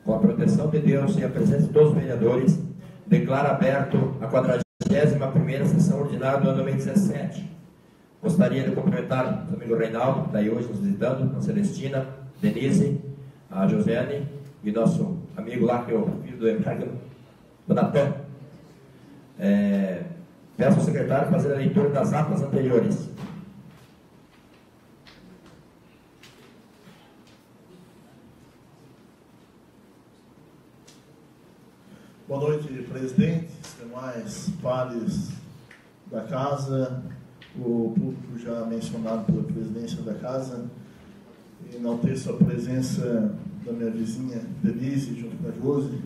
Com a proteção de Deus e a presença de todos os vereadores, declaro aberto a 41ª sessão ordinária do ano 2017. Gostaria de cumprimentar o amigo Reinaldo, que está aí hoje nos visitando, a Celestina, Denise, a Josiane e nosso amigo lá, que é o filho do Emílio, o Natan. Peço ao secretário fazer a leitura das atas anteriores. Boa noite, presidente, demais pares da casa, o público já mencionado pela presidência da casa. Enalteço a presença da minha vizinha Denise, junto com a Josi,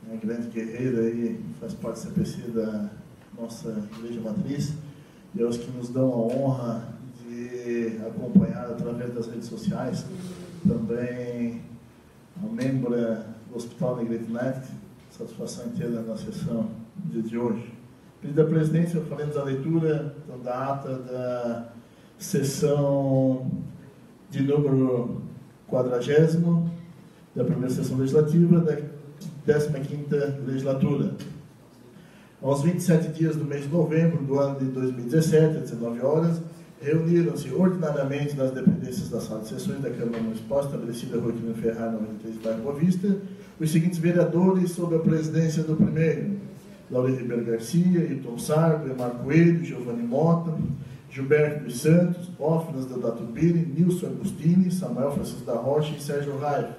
uma grande guerreira aí, faz parte do CPC da nossa Igreja Matriz, e aos que nos dão a honra de acompanhar através das redes sociais, também a membra do Hospital Negrete, satisfação inteira na sessão de hoje. Pedido da presidência, faremos a leitura da ata da sessão de número 40º, da primeira sessão legislativa, da 15ª legislatura. Aos 27 dias do mês de novembro do ano de 2017, às 19 horas, reuniram-se ordinariamente nas dependências da sala de sessões da Câmara Municipal, estabelecida na Rua Quirino Ferraz, 93, bairro Boa Vista, os seguintes vereadores sob a presidência do primeiro: Lauri Ribeiro Garcia, Hilton Sardo, Emar Coelho, Giovanni Mota, Gilberto dos Santos, Ófinas Deodato Bini, Nilson Agostini, Samuel Francisco da Rocha e Sérgio Raifa.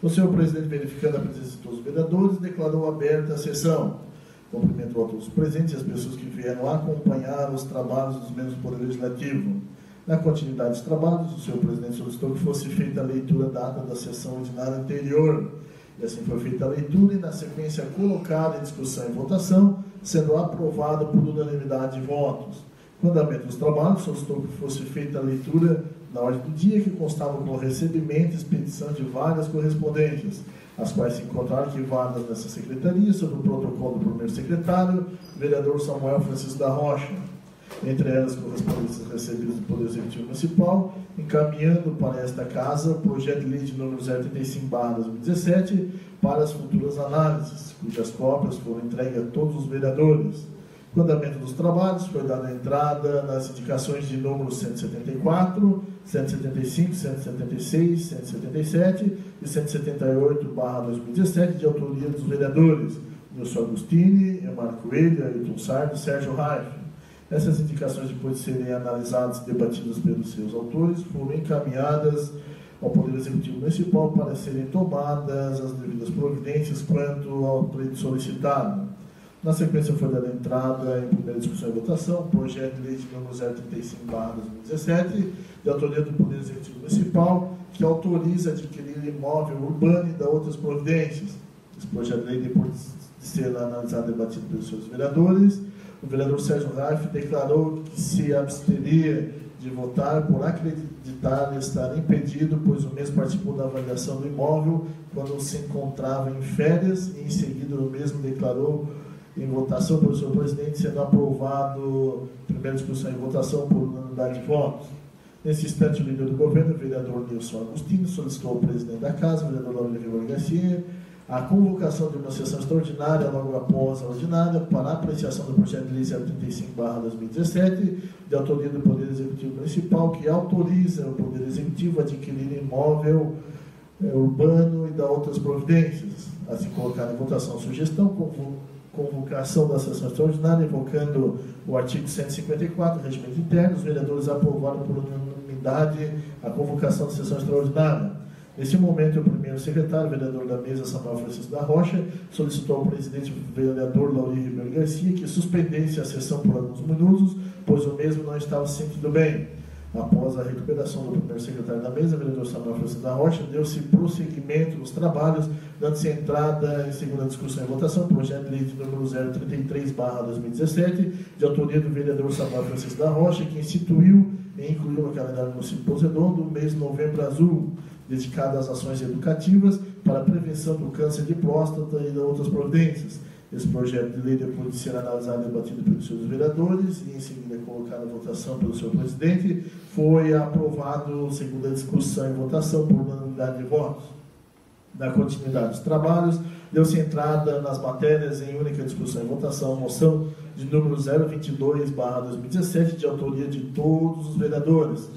O senhor presidente, verificando a presença de todos os vereadores, declarou aberta a sessão. Cumprimentou a todos os presentes e as pessoas que vieram acompanhar os trabalhos dos membros do Poder Legislativo. Na continuidade dos trabalhos, o senhor presidente solicitou que fosse feita a leitura da ata da sessão ordinária anterior. E assim foi feita a leitura e, na sequência, colocada em discussão e votação, sendo aprovada por unanimidade de votos. No andamento dos trabalhos, solicitou que fosse feita a leitura na ordem do dia, que constava com o recebimento e expedição de várias correspondências, as quais se encontraram arquivadas nessa secretaria, sob o protocolo do primeiro secretário, vereador Samuel Francisco da Rocha. Entre elas, correspondências recebidas do Poder Executivo Municipal, encaminhando para esta casa o projeto de lei de número 035/2017 para as futuras análises, cujas cópias foram entregues a todos os vereadores. No andamento dos trabalhos, foi dada entrada nas indicações de número 174, 175, 176, 177 e 178/2017, de autoria dos vereadores Nilson Agostini, Emar Coelho, Hilton Sardo e Sérgio Raifa. Essas indicações, depois de serem analisadas e debatidas pelos seus autores, foram encaminhadas ao Poder Executivo Municipal para serem tomadas as devidas providências quanto ao pleito solicitado. Na sequência, foi dada entrada em primeira discussão e votação o projeto de lei de número 035/2017, de autoria do Poder Executivo Municipal, que autoriza adquirir imóvel urbano e dá outras providências. Esse projeto de lei, depois de ser analisado e debatido pelos seus vereadores, o vereador Sérgio Raifa declarou que se absteria de votar por acreditar estar impedido, pois o mesmo participou da avaliação do imóvel quando se encontrava em férias, e em seguida o mesmo declarou em votação pelo senhor presidente, sendo aprovado, primeira discussão e votação por unanimidade de votos. Nesse instante, o líder do governo, o vereador Nilson Agostini, solicitou ao presidente da casa, o vereador Lauri Ribeiro Garcia, a convocação de uma sessão extraordinária logo após a ordinária para a apreciação do projeto de lei 035/2017, de autoria do Poder Executivo Municipal, que autoriza o Poder Executivo a adquirir imóvel urbano e dar outras providências. Assim, colocar em votação a sugestão, convocação da sessão extraordinária, invocando o artigo 154 do Regimento Interno. Os vereadores aprovaram por unanimidade a convocação da sessão extraordinária. Nesse momento, o primeiro secretário, vereador da mesa, Samuel Francisco da Rocha, solicitou ao presidente, vereador Lauri Ribeiro Garcia, que suspendesse a sessão por alguns minutos, pois o mesmo não estava se sentindo bem. Após a recuperação do primeiro secretário da mesa, vereador Samuel Francisco da Rocha, deu-se prosseguimento nos trabalhos, dando-se entrada em segunda discussão e votação, projeto de lei de número 033/2017, de autoria do vereador Samuel Francisco da Rocha, que instituiu e incluiu no calendário do município de Pouso Redondo o mês de Novembro Azul, dedicado às ações educativas para a prevenção do câncer de próstata e de outras providências. Esse projeto de lei, depois de ser analisado e debatido pelos seus vereadores e em seguida colocado à votação pelo seu presidente, foi aprovado segunda discussão e votação por unanimidade de votos. Na continuidade dos trabalhos, deu-se entrada nas matérias em única discussão e votação, moção de número 022/2017, de autoria de todos os vereadores,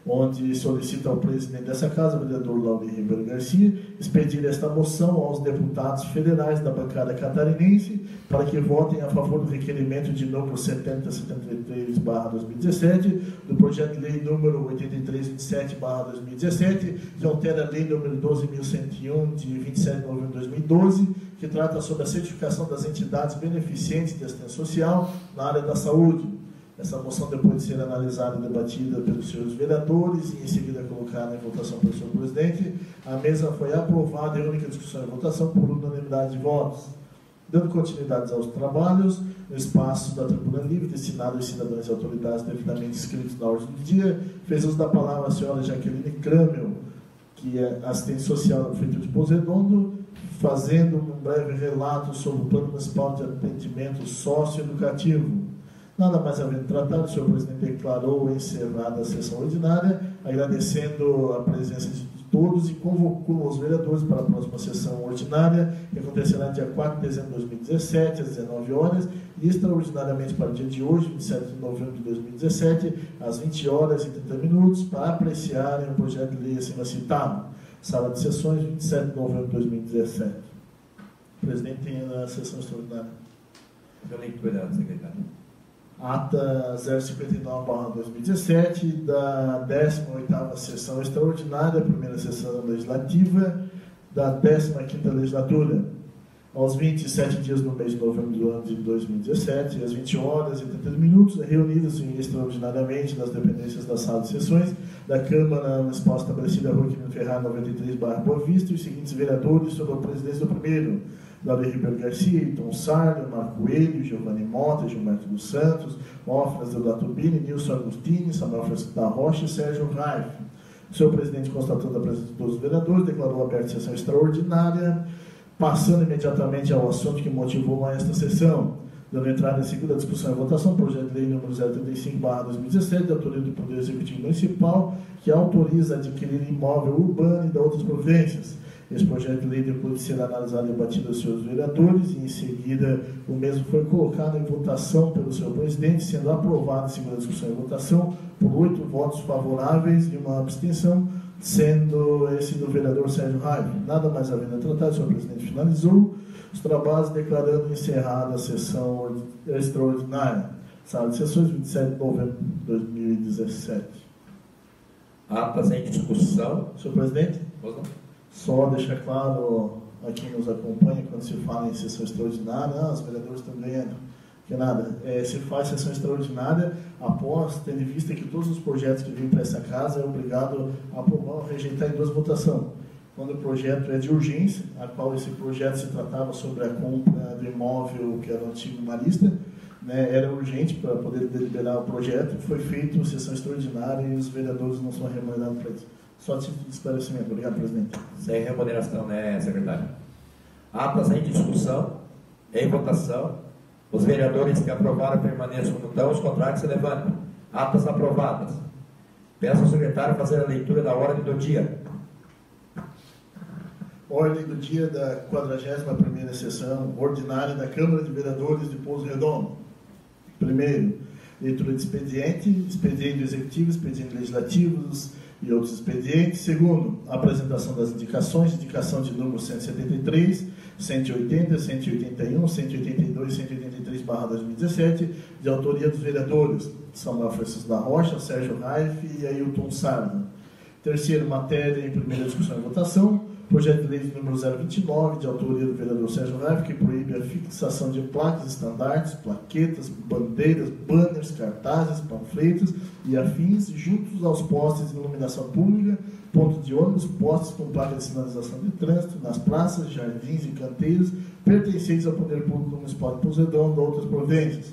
onde solicita ao presidente dessa casa, o vereador Lauri Ribeiro Garcia, expedir esta moção aos deputados federais da bancada catarinense para que votem a favor do requerimento de número 7073/2017 do projeto de lei número 8327/2017, que altera a lei número 12.101 de 27 de novembro de 2012, que trata sobre a certificação das entidades beneficentes de assistência social na área da saúde. Essa moção, depois de ser analisada e debatida pelos senhores vereadores e em seguida colocada em votação pelo senhor presidente, a mesa foi aprovada em única discussão e votação por unanimidade de votos. Dando continuidade aos trabalhos, no espaço da tribuna livre, destinado aos cidadãos e autoridades devidamente inscritos na ordem do dia, fez uso da palavra a senhora Jaqueline Crâmel, que é assistente social da Prefeitura de Pouso Redondo, fazendo um breve relato sobre o Plano Municipal de Atendimento Socioeducativo. Nada mais havendo tratado, o senhor presidente declarou encerrada a sessão ordinária, agradecendo a presença de todos e convocou os vereadores para a próxima sessão ordinária, que acontecerá dia 4 de dezembro de 2017, às 19 horas, e extraordinariamente para o dia de hoje, 27 de novembro de 2017, às 20 horas e 30 minutos, para apreciarem o projeto de lei acima citado. Sala de sessões, 27 de novembro de 2017. O presidente tem a sessão extraordinária. Eu leitura, secretário. Ata 059/2017 da 18ª sessão extraordinária, primeira sessão legislativa da 15ª legislatura. Aos 27 dias do mês de novembro do ano de 2017, às 20 horas e 30 minutos, reunidas extraordinariamente nas dependências da sala de sessões da Câmara Municipal estabelecida na Rua Quirino Ferraz 93, bairro Boa Vista, os seguintes vereadores sob a presidência do primeiro: Lauri Ribeiro Garcia, Iton Sardo, Marco Coelho, Giovanni Mota, Gilberto dos Santos, Ófras Deodato Bini, Nilson Agostini, Samuel Francisco da Rocha e Sérgio Raif. O senhor presidente, constatando a presença de todos os vereadores, declarou aberta a sessão extraordinária, passando imediatamente ao assunto que motivou a esta sessão, dando entrada em segunda discussão e votação, projeto de lei número 035/2017, de autoria do Poder Executivo Municipal, que autoriza a adquirir imóvel urbano e da outras providências. Esse projeto de lei, depois de ser analisado e debatido aos seus vereadores, e em seguida o mesmo foi colocado em votação pelo senhor presidente, sendo aprovado em segunda discussão e votação por 8 votos favoráveis e uma abstenção, sendo esse do vereador Sérgio Raif. Nada mais havendo a tratar, o senhor presidente finalizou os trabalhos, declarando encerrada a sessão extraordinária. Sala de sessões, 27 de novembro de 2017. Atas em discussão. Senhor presidente? Só deixar claro a quem nos acompanha, quando se fala em sessão extraordinária, os vereadores estão ganhando. Que nada, se faz sessão extraordinária após, tendo em vista que todos os projetos que vêm para essa casa é obrigado a aprovar ou rejeitar em 2 votações. Quando o projeto é de urgência, a qual esse projeto se tratava sobre a compra do imóvel que era o antigo Marista, né, era urgente para poder deliberar o projeto, foi feito sessão extraordinária e os vereadores não são remunerados para isso. Só título de esclarecimento. Obrigado, presidente. Sem remuneração, né, secretário? Atas em discussão, em votação. Os vereadores que aprovaram permaneçam como estão, os contrários se levantam. Atas aprovadas. Peço ao secretário fazer a leitura da ordem do dia. Ordem do dia da 41ª sessão ordinária da Câmara de Vereadores de Pouso Redondo. Primeiro, leitura de expediente executivo, expediente legislativos e outros expedientes. Segundo, apresentação das indicações, indicação de número 173, 180, 181, 182 e 183/2017, de autoria dos vereadores Samuel Francisco da Rocha, Sérgio Raif e Ailton Sardo. Terceiro, matéria em primeira discussão e votação, projeto de lei de número 029, de autoria do vereador Sérgio Raif, que proíbe a fixação de placas, estandartes, plaquetas, bandeiras, banners, cartazes, panfletos e afins juntos aos postes de iluminação pública, pontos de ônibus, postes com placa de sinalização de trânsito, nas praças, jardins e canteiros pertencentes ao Poder Público Municipal de Pouso Redondo ou outras providências.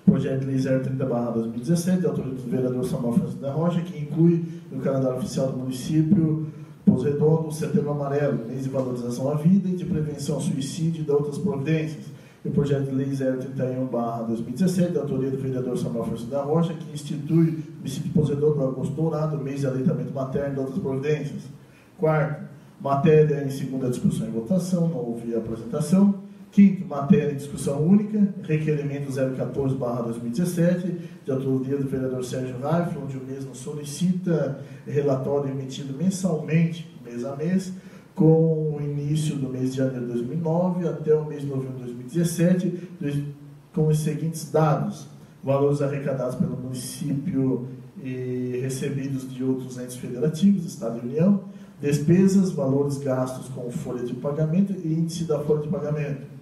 Projeto de lei 030/2017, de autoria do vereador Samuel Francisco da Rocha, que inclui no calendário oficial do município Pouso Redondo o Setembro Amarelo, mês de valorização à vida e de prevenção ao suicídio e de outras providências. E o projeto de lei 031/2017, de autoria do vereador Samuel Francisco da Rocha, que institui o município de Pouso Redondo no Agosto Dourado, mês de aleitamento materno e de outras providências. Quarto, Matéria em segunda discussão e votação, não houve apresentação. Quinto, matéria em discussão única, requerimento 014/2017, de autoria do vereador Sérgio Raif, onde o mesmo solicita relatório emitido mensalmente, mês a mês, com o início do mês de janeiro de 2009 até o mês de novembro de 2017, com os seguintes dados: valores arrecadados pelo município e recebidos de outros entes federativos, Estado e União, despesas, valores gastos com folha de pagamento e índice da folha de pagamento.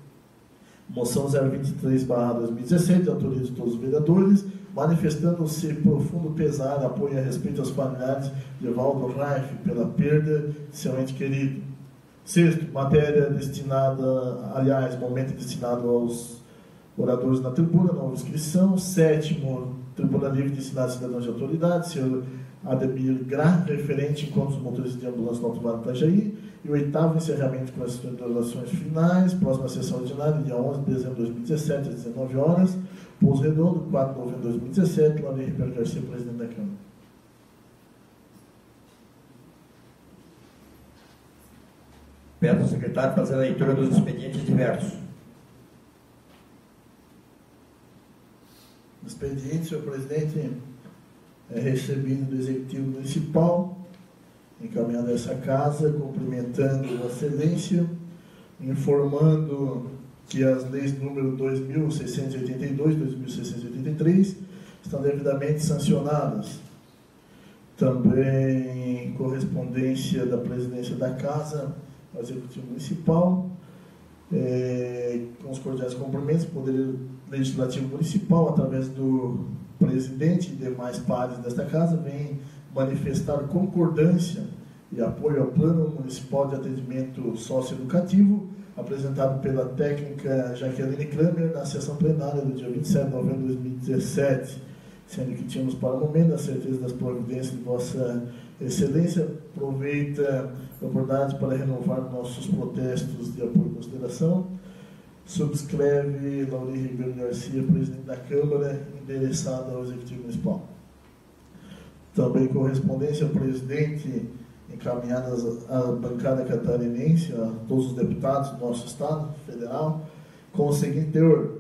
Moção 023/2017, de autoria de todos os vereadores, manifestando-se profundo pesar, apoio a respeito aos familiares de Valdo Raif pela perda de seu ente querido. Sexto, matéria destinada, momento destinado aos oradores na tribuna, não houve inscrição. Sétimo, tribuna livre destinada a cidadãos de autoridade, senhor Ademir Gra, referente encontros motoristas de ambulância no Alto Vale do Itajaí. E o oitavo, encerramento com as relações finais, próxima sessão ordinária, dia 11 de dezembro de 2017, às 19 horas, Pouso Redondo, 4 de novembro de 2017, Laudir Ribeiro Garcia, presidente da Câmara. Peço ao secretário fazer a leitura dos expedientes diversos. O expediente, senhor presidente, é recebido do Executivo Municipal, encaminhado a essa casa, cumprimentando Vossa Excelência, informando que as leis número 2.682, 2.683 estão devidamente sancionadas. Também correspondência da presidência da casa ao Executivo Municipal, com os cordiais cumprimentos, Poder Legislativo Municipal, através do presidente e demais pares desta casa, vem manifestar concordância e apoio ao Plano Municipal de Atendimento Socioeducativo, apresentado pela técnica Jaqueline Kramer na sessão plenária do dia 27 de novembro de 2017, sendo que tínhamos para o momento a certeza das providências de Vossa Excelência. Aproveita a oportunidade para renovar nossos protestos de apoio e consideração. Subscreve Laudir Ribeiro Garcia, presidente da Câmara, endereçado ao Executivo Municipal. Também correspondência ao presidente, encaminhadas à bancada catarinense, a todos os deputados do nosso Estado Federal, com o seguinte teor: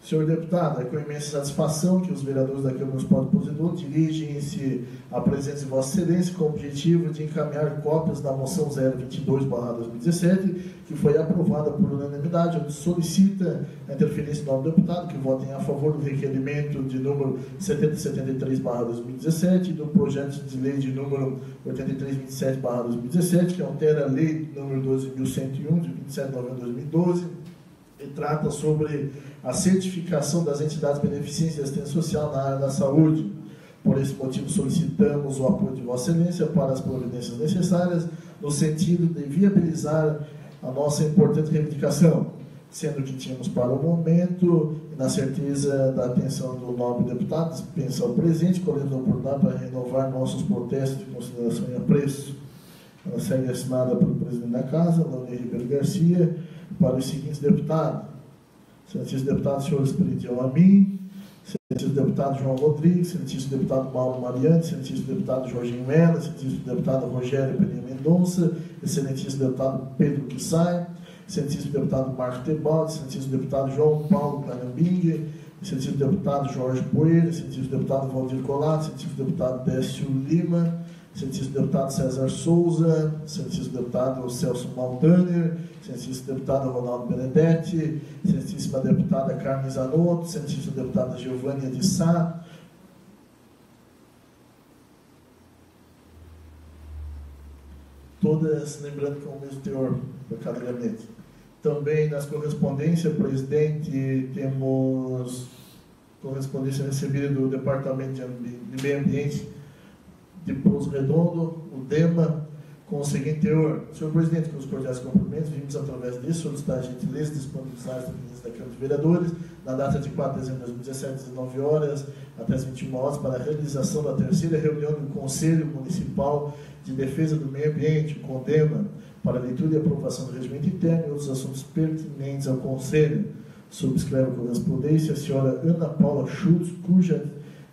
senhor deputado, é com imensa satisfação que os vereadores da Câmara Municipal de Pouso Redondo dirigem-se à presença de Vossa Excelência com o objetivo de encaminhar cópias da moção 022/2017, que foi aprovada por unanimidade, onde solicita a interferência do novo deputado que votem a favor do requerimento de número 7073/2017 e do projeto de lei de número 8327/2017, que altera a lei número 12.101, de 27 de novembro de 2012, e trata sobre a certificação das entidades beneficentes de assistência social na área da saúde. Por esse motivo, solicitamos o apoio de Vossa Excelência para as providências necessárias, no sentido de viabilizar a nossa importante reivindicação, sendo que tínhamos para o momento, na certeza da atenção do nobre deputado, dispensa o presente, colhendo a oportunidade para renovar nossos protestos de consideração e apreço. Ela segue assinada pelo presidente da Casa, Laudir Ribeiro Garcia, para os seguintes deputados: excelentíssimo deputado senhor Espiridião Amin, excelentíssimo deputado João Rodrigues, excelentíssimo deputado Mauro Mariante, excelentíssimo deputado Jorginho Mello, excelentíssimo deputado Rogério Pereira Mendonça, excelentíssimo deputado Pedro Quissai, excelentíssimo deputado Marco Tebaldi, excelentíssimo deputado João Paulo Canambingue, excelentíssimo deputado Jorge Poeira, excelentíssimo deputado Valdir Colato, excelentíssimo deputado Décio Lima, excelentíssimo deputado César Souza, excelentíssimo deputado Celso Maldaner, excelentíssimo deputado Ronaldo Benedetti, excelentíssima deputada Carmen Zanotto, excelentíssima deputada Giovânia de Sá, todas lembrando com o mesmo teor para cada gabinete. Também nas correspondências, presidente, temos correspondência recebida do Departamento de Meio Ambiente de Pouso Redondo, o DEMA, com o seguinte teor: senhor presidente, com os cordiais cumprimentos, vimos através disso solicitar a gentileza de disponibilizar a presidência da Câmara de Vereadores na data de 4 de dezembro de 2017, às 19 horas até as 21 horas, para a realização da terceira reunião do Conselho Municipal de Defesa do Meio Ambiente, o CONDEMA, para leitura e aprovação do regimento interno e outros assuntos pertinentes ao Conselho. Subscreve a correspondência a senhora Ana Paula Schultz, cuja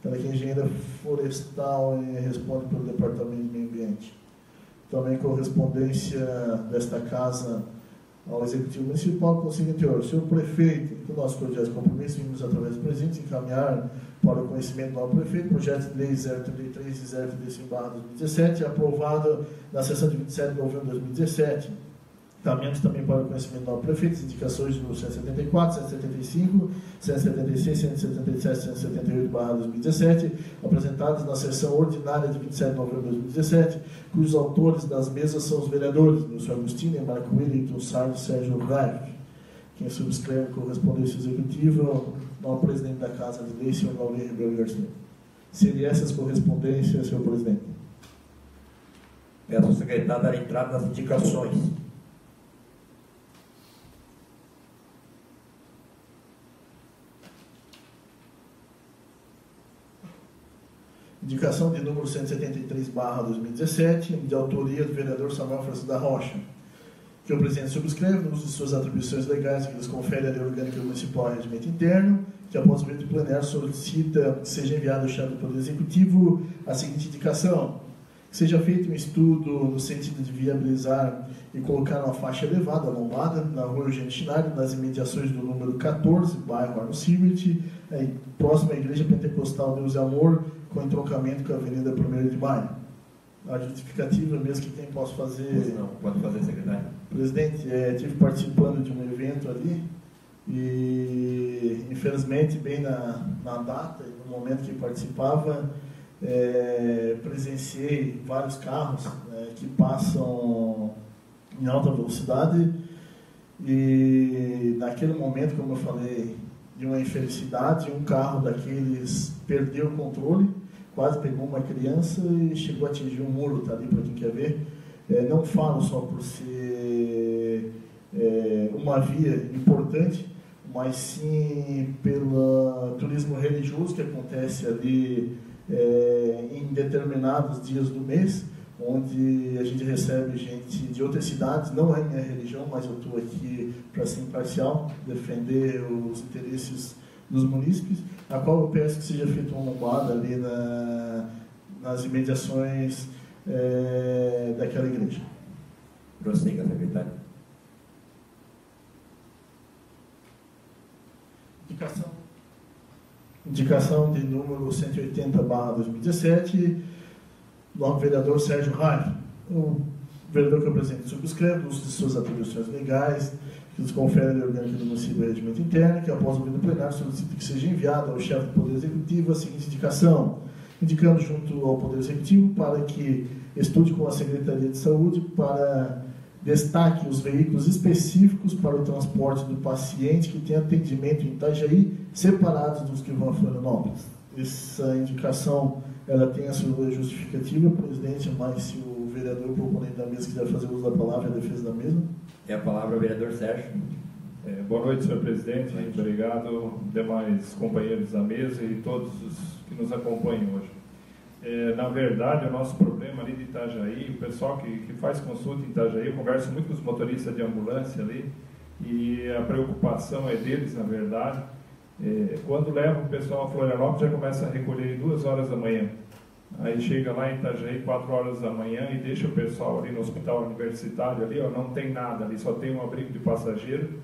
ela que é engenheira florestal e responde pelo Departamento de Meio Ambiente. Também correspondência desta Casa ao Executivo Municipal com o seguinte: senhor prefeito, com nossos cordiais compromissos, vimos através do presidente encaminhar para o conhecimento do novo prefeito projeto de lei 033 e 035/2017, aprovado na sessão de 27 de novembro de 2017. Encaminhamos também para o conhecimento do novo prefeito as indicações do 174, 175, 176, 177 e 178/2017, apresentadas na sessão ordinária de 27 de novembro de 2017, cujos autores das mesas são os vereadores Nilson Agostinho, Marco Wellington, Sardo, Sérgio Raif. Quem subscreve a correspondência executiva é o novo presidente da Casa de Lei, senhor Laureano Ribeiro Garcia. Seria essas correspondências, senhor presidente? Peço ao secretário dar entrada nas indicações. Indicação de número 173/2017, de autoria do vereador Samuel Francisco da Rocha, que o presidente subscreve no uso de suas atribuições legais que lhes confere a lei orgânica municipal e regimento interno, que após o veto plenário solicita que seja enviado ao chefe do Poder Executivo a seguinte indicação: que seja feito um estudo no sentido de viabilizar e colocar uma faixa elevada, lombada, na rua Eugênio Schneider, nas imediações do número 14, bairro Arno Siebert, próximo à Igreja Pentecostal Deus e Amor, com entroncamento com a Avenida 1º de Maio. A justificativa mesmo que tem, posso fazer? Não, pode fazer, secretário. Presidente, estive participando de um evento ali e, infelizmente, bem na data e no momento que participava, presenciei vários carros que passam em alta velocidade e, naquele momento, como eu falei, de uma infelicidade, um carro daqueles perdeu o controle, quase pegou uma criança e chegou a atingir um muro, tá ali para quem quer ver. Não falo só por ser uma via importante, mas sim pelo turismo religioso que acontece ali em determinados dias do mês, onde a gente recebe gente de outras cidades. Não é minha religião, mas eu estou aqui para ser imparcial, defender os interesses dos munícipes, a qual eu peço que seja feita uma lombada ali nas imediações daquela igreja. Prossiga, secretário. Indicação de número 180/2017, do vereador Sérgio Raif. O vereador que eu apresento subscreve o uso de suas atribuições legais, que nos confere a lei orgânica do município e regimento interno, que após o veto plenário solicita que seja enviado ao chefe do Poder Executivo a seguinte indicação: indicando junto ao Poder Executivo para que estude com a Secretaria de Saúde para destaque os veículos específicos para o transporte do paciente que tem atendimento em Itajaí, separados dos que vão a Florianópolis. Essa indicação ela tem a sua justificativa, presidente, mas se o vereador proponente da mesa quiser fazer uso da palavra, a defesa da mesma. É a palavra ao vereador Sérgio. Boa noite, senhor presidente. Obrigado, demais companheiros da mesa e todos os que nos acompanham hoje. Na verdade, o nosso problema ali de Itajaí, o pessoal que faz consulta em Itajaí, eu converso muito com os motoristas de ambulância ali, e a preocupação é deles, na verdade. Quando leva o pessoal a Florianópolis, já começa a recolher 2 horas da manhã. Aí chega lá em Itajaí 4 horas da manhã e deixa o pessoal ali no hospital universitário, ali, não tem nada, ali só tem um abrigo de passageiro,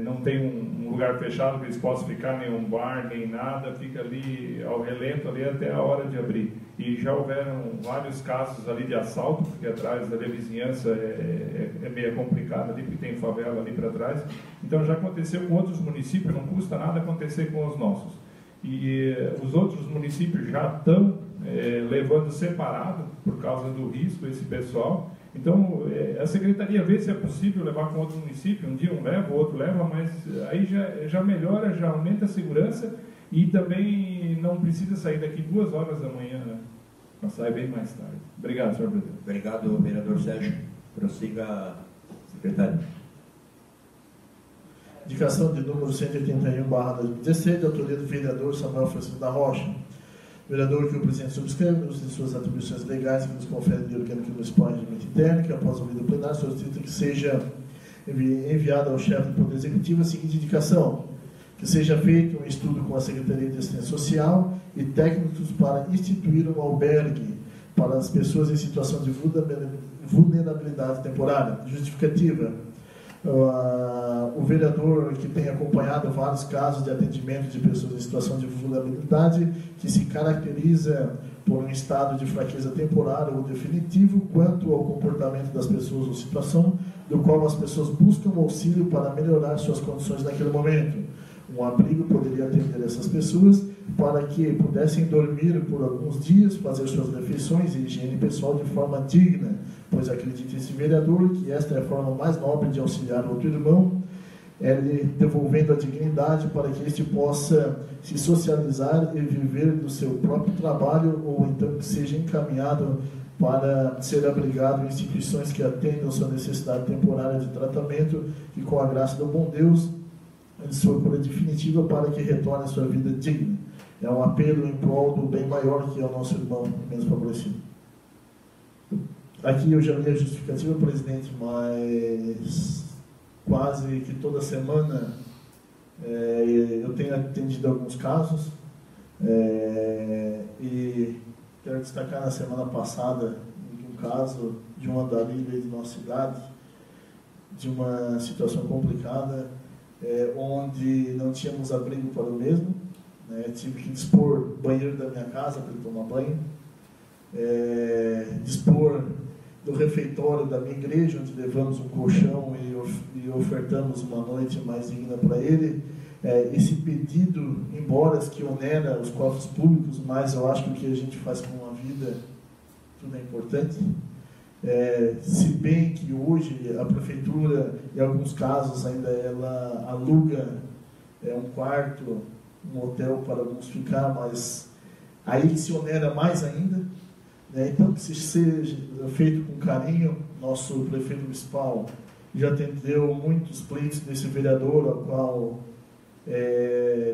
não tem um lugar fechado que eles possam ficar, nem um bar, nem nada, fica ali ao relento ali até a hora de abrir. E já houveram vários casos ali de assalto, porque atrás ali a vizinhança é meio complicada ali, porque tem favela ali para trás. Então já aconteceu com outros municípios, não custa nada acontecer com os nossos. E os outros municípios já estão levando separado por causa do risco esse pessoal. Então a secretaria vê se é possível levar com outro município, um dia um leva, o outro leva, mas aí já melhora, já aumenta a segurança e também não precisa sair daqui 2 horas da manhã, né? Mas sai bem mais tarde. Obrigado, senhor presidente. Obrigado, vereador Sérgio. Prossiga, secretário. Indicação de número 181/2016, de autoria do vereador Samuel Francisco da Rocha. Vereador que o presidente subscreve, no uso de suas atribuições legais que nos confere a lei orgânica municipal e regimento interno, que após o veto plenário solicita que seja enviado ao chefe do Poder Executivo a seguinte indicação: que seja feito um estudo com a Secretaria de Assistência Social e técnicos para instituir um albergue para as pessoas em situação de vulnerabilidade temporária. Justificativa: o vereador que tem acompanhado vários casos de atendimento de pessoas em situação de vulnerabilidade que se caracteriza por um estado de fraqueza temporária ou definitivo quanto ao comportamento das pessoas ou situação do qual as pessoas buscam auxílio para melhorar suas condições naquele momento. Um abrigo poderia atender essas pessoas para que pudessem dormir por alguns dias, fazer suas refeições e higiene pessoal de forma digna, pois acredita esse vereador que esta é a forma mais nobre de auxiliar outro irmão, ele devolvendo a dignidade para que este possa se socializar e viver do seu próprio trabalho, ou então que seja encaminhado para ser abrigado em instituições que atendam sua necessidade temporária de tratamento e, com a graça do bom Deus, de sua cura definitiva para que retorne a sua vida digna. É um apelo em prol do bem maior que é o nosso irmão menos favorecido. Aqui eu já li a justificativa, presidente, mas quase que toda semana eu tenho atendido alguns casos e quero destacar na semana passada um caso de um andarilho de nossa cidade, de uma situação complicada, onde não tínhamos abrigo para o mesmo, tive que dispor o banheiro da minha casa para ele tomar banho, dispor do refeitório da minha igreja, onde levamos um colchão e ofertamos uma noite mais digna para ele. Esse pedido, embora que onera os cofres públicos, mas eu acho que o que a gente faz com a vida, tudo é importante. Se bem que hoje a prefeitura, em alguns casos, ainda ela aluga um quarto, um hotel para alguns ficar, mas aí se onera mais ainda. Então, que se seja feito com carinho. Nosso prefeito municipal já atendeu muitos pleitos desse vereador, ao qual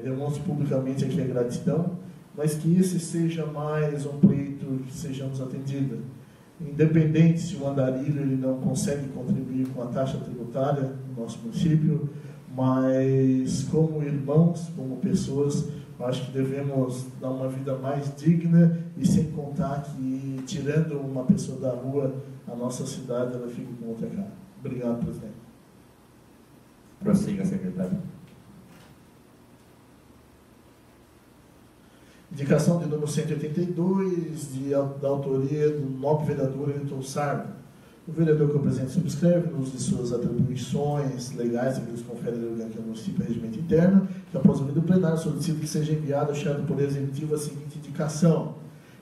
demonstro publicamente aqui a gratidão, mas que esse seja mais um pleito que sejamos atendidos. Independente se o andarilho ele não consegue contribuir com a taxa tributária no nosso município, mas como irmãos, como pessoas, acho que devemos dar uma vida mais digna, e sem contar que, tirando uma pessoa da rua, a nossa cidade ela fica com outra cara. Obrigado, presidente. Prossiga, secretário. Indicação de número 182, da autoria do nobre vereador Ailton Sardo. O vereador que o presidente subscreve, no uso de suas atribuições legais que lhes confere a orgânica do município e regimento interno, que após o vídeo plenário solicita que seja enviado ao chefe do Poder Executivo a seguinte indicação.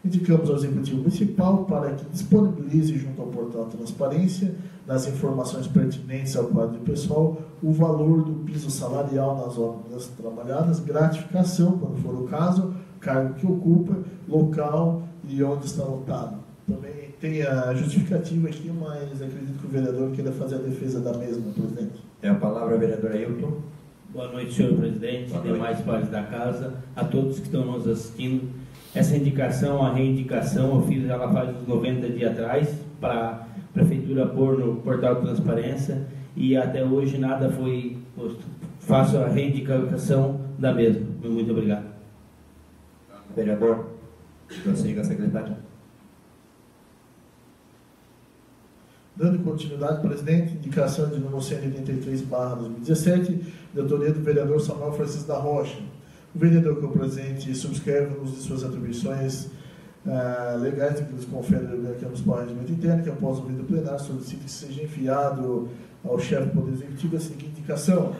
Indicamos ao Executivo Municipal para que disponibilize junto ao portal Transparência, nas informações pertinentes ao quadro de pessoal, o valor do piso salarial nas obras trabalhadas, gratificação, quando for o caso, cargo que ocupa, local e onde está lotado. Também tem a justificativa aqui, mas acredito que o vereador queira fazer a defesa da mesma, presidente. É a palavra, vereador Ailton. Boa noite, senhor presidente, demais pares da casa, a todos que estão nos assistindo. Essa indicação, a reivindicação, eu fiz ela faz uns 90 dias atrás, para a prefeitura pôr no portal de transparência, e até hoje nada foi posto. Faço a reivindicação da mesma. Muito obrigado. Vereador, prossiga, secretário. Dando continuidade, presidente, indicação de número 183/2017, de autoria do vereador Samuel Francisco da Rocha. O vereador que o presidente subscreve no uso de suas atribuições legais que lhes confere aqui nos regimento interno, que após o vídeo plenário solicita que seja enviado ao chefe do Poder Executivo a seguinte indicação: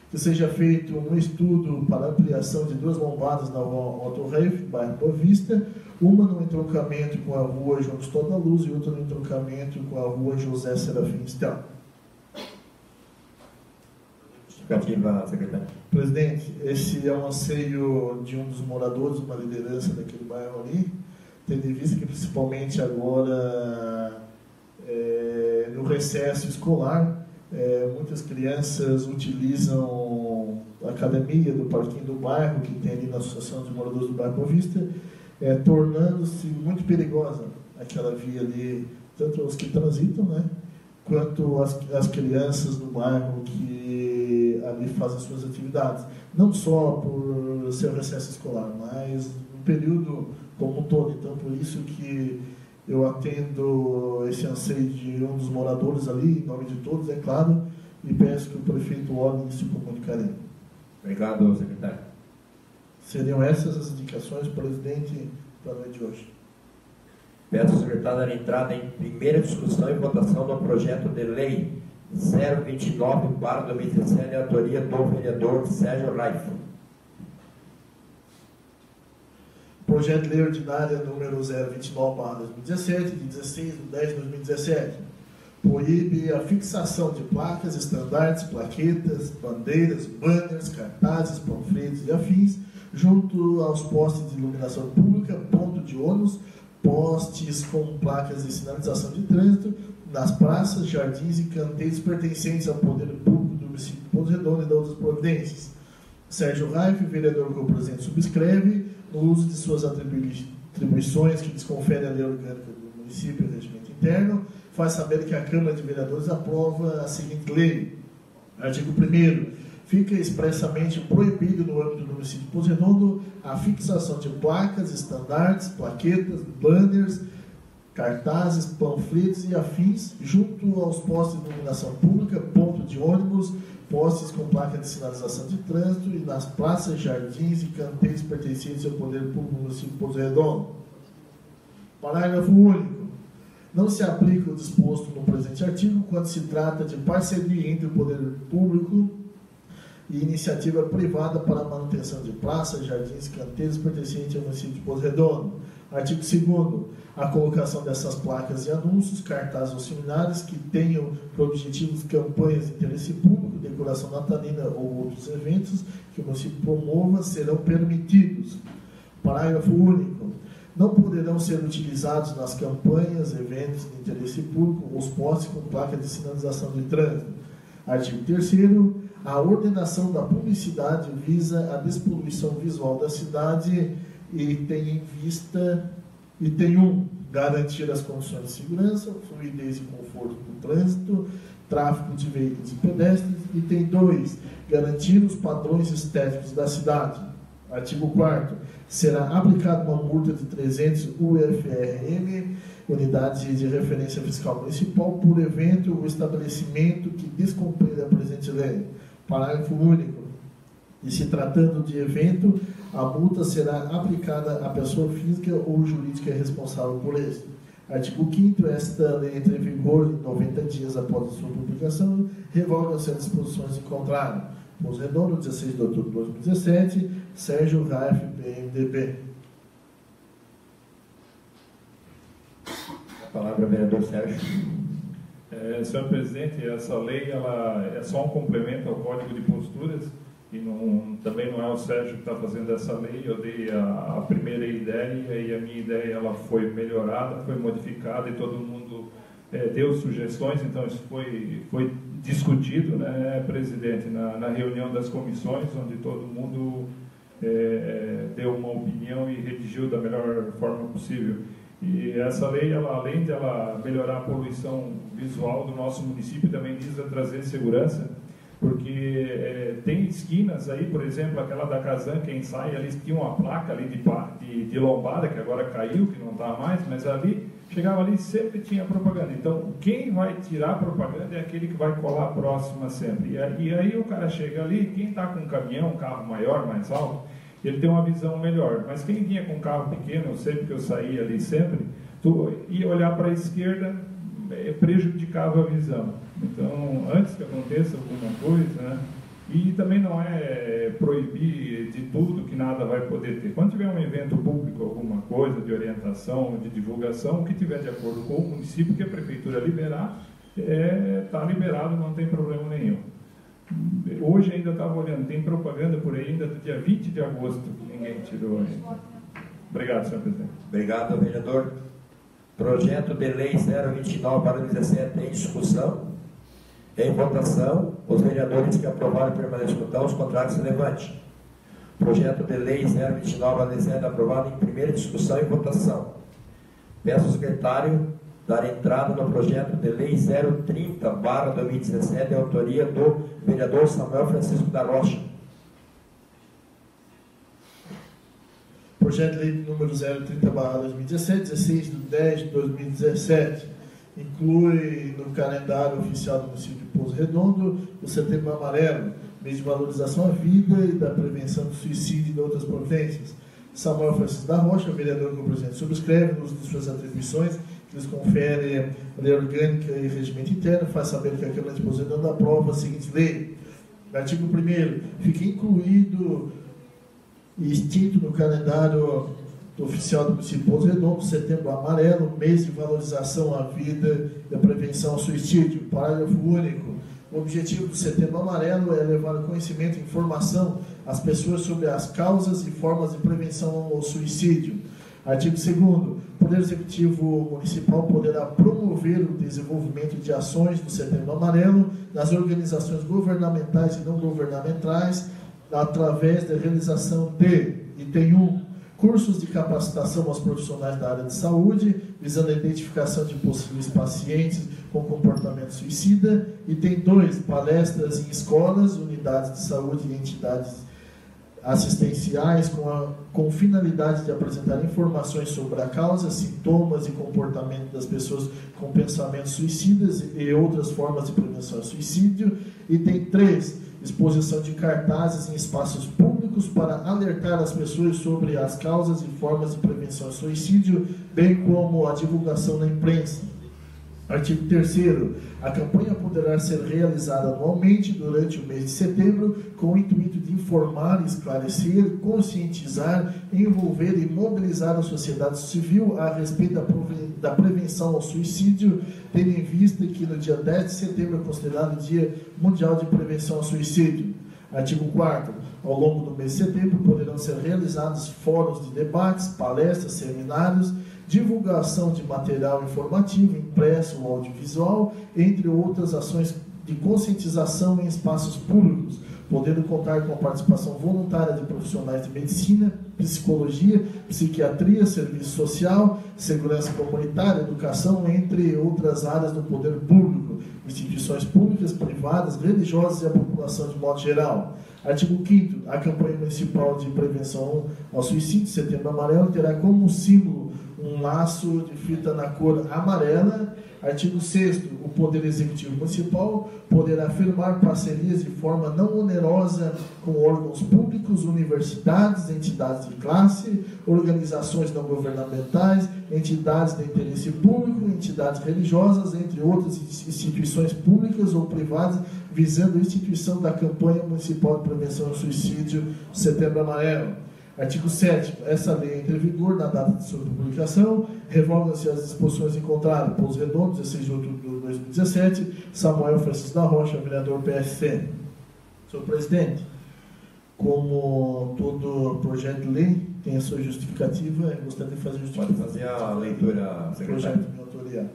que seja feito um estudo para ampliação de 2 lombadas na Otto Reif, bairro Boa Vista, uma no entroncamento com a rua João Custódio da Luz e outra no entroncamento com a rua José Serafim Estel. Justificativa, secretário. Presidente, esse é um anseio de um dos moradores, uma liderança daquele bairro ali, tendo em vista que principalmente agora, no recesso escolar, muitas crianças utilizam a academia do parquinho do bairro, que tem ali na Associação de Moradores do Bairro Boa Vista, tornando-se muito perigosa aquela via ali, tanto os que transitam, quanto as crianças do bairro que ali fazem suas atividades. Não só por ser recesso escolar, mas no período como um todo. Então, por isso que Eu atendo esse anseio de um dos moradores ali, em nome de todos, é claro, e peço que o prefeito olhe e se comunicarem. Obrigado, secretário. Seriam essas as indicações, presidente, para a noite de hoje. Peço ao secretário dar entrada em primeira discussão e votação do projeto de lei 029/2017, de autoria do vereador Sérgio Raif. Projeto de Lei Ordinária número 029/2017, de 16/10/2017, proíbe a fixação de placas, estandartes, plaquetas, bandeiras, banners, cartazes, panfletos e afins, junto aos postes de iluminação pública, ponto de ônibus, postes com placas de sinalização de trânsito, nas praças, jardins e canteiros pertencentes ao poder público do município de Pouso Redondo e de outras providências. Sérgio Raif, vereador que o presidente subscreve, no uso de suas atribuições que desconfere a lei orgânica do município e o regimento interno, faz saber que a Câmara de Vereadores aprova a seguinte lei. Artigo 1º. Fica expressamente proibido no âmbito do município de Pouso Redondo a fixação de placas, estandartes, plaquetas, banners, cartazes, panfletos e afins, junto aos postos de iluminação pública, ponto de ônibus, postes com placa de sinalização de trânsito e nas praças, jardins e canteiros pertencentes ao poder público do município de Pouso Redondo. Parágrafo único. Não se aplica o disposto no presente artigo quando se trata de parceria entre o poder público e iniciativa privada para a manutenção de praças, jardins e canteiros pertencentes ao município de Pouso Redondo. Artigo 2º. A colocação dessas placas e anúncios, cartazes ou similares que tenham por objetivos campanhas de interesse público, decoração natalina ou outros eventos que o município promova serão permitidos. Parágrafo único. Não poderão ser utilizados nas campanhas, eventos de interesse público os postes com placa de sinalização de trânsito. Artigo 3º. A ordenação da publicidade visa a despoluição visual da cidade e tem garantir as condições de segurança, fluidez e conforto do trânsito, tráfego de veículos e pedestres, e tem 2, garantir os padrões estéticos da cidade. Artigo 4º. Será aplicada uma multa de 300 UFRM, unidade de referência fiscal municipal, por evento ou estabelecimento que descumprir a presente lei. Parágrafo único. E se tratando de evento, a multa será aplicada à pessoa física ou jurídica responsável por este. Artigo 5º. Esta lei entra em vigor 90 dias após a sua publicação, revoga-se as disposições em contrário. Pouso Redondo, 16 de outubro de 2017, Sérgio Raif, PMDB. A palavra ao vereador Sérgio. Senhor presidente, essa lei ela é só um complemento ao Código de Posturas e também não é o Sérgio que está fazendo essa lei. Eu dei a primeira ideia e a minha ideia ela foi melhorada, foi modificada e todo mundo deu sugestões, então isso foi discutido, né, presidente, na reunião das comissões, onde todo mundo deu uma opinião e redigiu da melhor forma possível. E essa lei, além de ela melhorar a poluição visual do nosso município, também visa trazer segurança, porque tem esquinas aí, por exemplo, aquela da Casan, quem sai ali, tinha uma placa ali de lombada, que agora caiu, que não está mais, mas ali, chegava ali sempre tinha propaganda. Então, quem vai tirar a propaganda é aquele que vai colar próxima sempre. E aí o cara chega ali, quem está com um caminhão, um carro maior, mais alto, ele tem uma visão melhor. Mas quem vinha com um carro pequeno, sempre que eu saía ali sempre, tu ia olhar para a esquerda, prejudicava a visão. Então, antes que aconteça alguma coisa, né? E também não é proibir de tudo que nada vai poder ter. Quando tiver um evento público, alguma coisa de orientação, de divulgação, o que tiver de acordo com o município, que a prefeitura liberar, está liberado, não tem problema nenhum. Hoje ainda estava olhando, tem propaganda por aí ainda do dia 20 de agosto, que ninguém tirou ainda. Obrigado, senhor presidente. Obrigado, vereador. Projeto de lei 029/17 em discussão. Em votação, os vereadores que aprovaram permanecem no botão, os contrários se levante. Projeto de lei 029/17 aprovado em primeira discussão e votação. Peço ao secretário dar entrada no projeto de lei 030/2017, de autoria do vereador Samuel Francisco da Rocha. projeto de lei número 030/2017, 16 de 10 de 2017, inclui no calendário oficial do município de Pouso Redondo o Setembro Amarelo, mês de valorização à vida e da prevenção do suicídio e de outras providências. Samuel Francisco da Rocha, vereador que o presidente subscreve, no uso de suas atribuições, que lhes confere a lei orgânica e regimento interno, faz saber que a Câmara de Pouso Redondo aprova a seguinte lei. Artigo 1º, fica incluído e extinto no calendário oficial do município de Pouso Redondo, Setembro Amarelo, mês de valorização à vida e à prevenção ao suicídio. Parágrafo único. O objetivo do Setembro Amarelo é levar conhecimento e informação às pessoas sobre as causas e formas de prevenção ao suicídio. Artigo 2º. O Poder Executivo Municipal poderá promover o desenvolvimento de ações do Setembro Amarelo nas organizações governamentais e não governamentais através da realização de, item 1, cursos de capacitação aos profissionais da área de saúde, visando a identificação de possíveis pacientes com comportamento suicida. Item 2, palestras em escolas, unidades de saúde e entidades assistenciais com finalidade de apresentar informações sobre a causa, sintomas e comportamento das pessoas com pensamentos suicidas e outras formas de prevenção ao suicídio. Item 3, exposição de cartazes em espaços públicos para alertar as pessoas sobre as causas e formas de prevenção ao suicídio, bem como a divulgação na imprensa. Artigo 3º. A campanha poderá ser realizada anualmente durante o mês de setembro com o intuito de informar, esclarecer, conscientizar, envolver e mobilizar a sociedade civil a respeito da prevenção ao suicídio, tendo em vista que no dia 10 de setembro é considerado o Dia Mundial de Prevenção ao Suicídio. Artigo 4º. Ao longo do mês de setembro poderão ser realizados fóruns de debates, palestras, seminários, divulgação de material informativo, impresso ou audiovisual, entre outras ações de conscientização em espaços públicos, podendo contar com a participação voluntária de profissionais de medicina, psicologia, psiquiatria, serviço social, segurança comunitária, educação, entre outras áreas do poder público, instituições públicas, privadas, religiosas e a população de modo geral. Artigo 5º. A campanha municipal de prevenção ao suicídio, Setembro Amarelo, terá como símbolo um laço de fita na cor amarela. Artigo 6º. O Poder Executivo Municipal poderá firmar parcerias de forma não onerosa com órgãos públicos, universidades, entidades de classe, organizações não governamentais, entidades de interesse público, entidades religiosas, entre outras instituições públicas ou privadas, visando a instituição da campanha municipal de prevenção ao suicídio, Setembro Amarelo. Artigo 7º. Essa lei entra em vigor na data de sua publicação. Revogam-se as disposições encontradas. Pouso Redondo, 16 de outubro de 2017. Samuel Francisco da Rocha, vereador PSC. Senhor presidente, como todo projeto de lei tem a sua justificativa, eu gostaria de fazer a justificativa. Pode fazer a leitura, secretário. Projeto de minha autoria.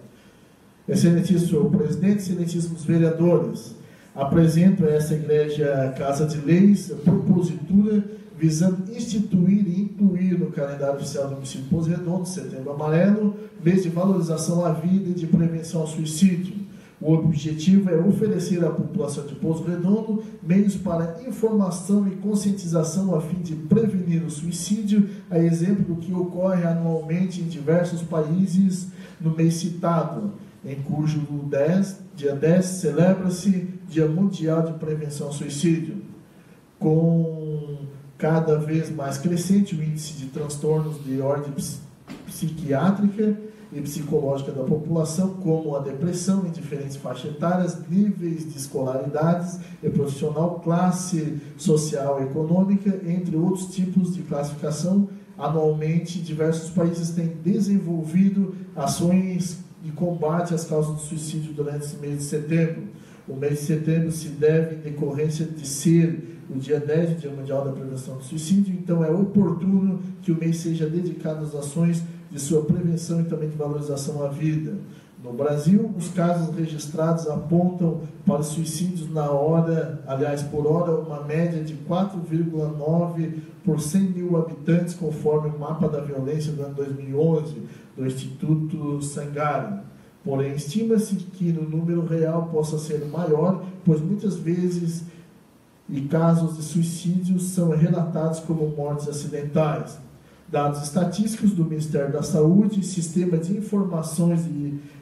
Excelentíssimo senhor presidente, excelentíssimos vereadores, apresento a essa Igreja Casa de Leis a propositura visando instituir e incluir no calendário oficial do município de Pouso Redondo, Setembro Amarelo, mês de valorização à vida e de prevenção ao suicídio. O objetivo é oferecer à população de Pouso Redondo meios para informação e conscientização a fim de prevenir o suicídio, a exemplo do que ocorre anualmente em diversos países no mês citado, em cujo dia 10 celebra-se Dia Mundial de Prevenção ao Suicídio. Com cada vez mais crescente o índice de transtornos de ordem psiquiátrica e psicológica da população, como a depressão em diferentes faixas etárias, níveis de escolaridades e profissional, classe social e econômica, entre outros tipos de classificação. Anualmente, diversos países têm desenvolvido ações de combate às causas do suicídio durante esse mês de setembro. O mês de setembro se deve em decorrência de ser o dia 10, o Dia Mundial da Prevenção do Suicídio, então é oportuno que o mês seja dedicado às ações de sua prevenção e também de valorização à vida. No Brasil, os casos registrados apontam para suicídios por hora, uma média de 4,9 por 100 mil habitantes, conforme o mapa da violência do ano 2011, do Instituto Sangari. Porém, estima-se que no número real possa ser maior, pois muitas vezes casos de suicídio são relatados como mortes acidentais. Dados estatísticos do Ministério da Saúde, Sistema de Informações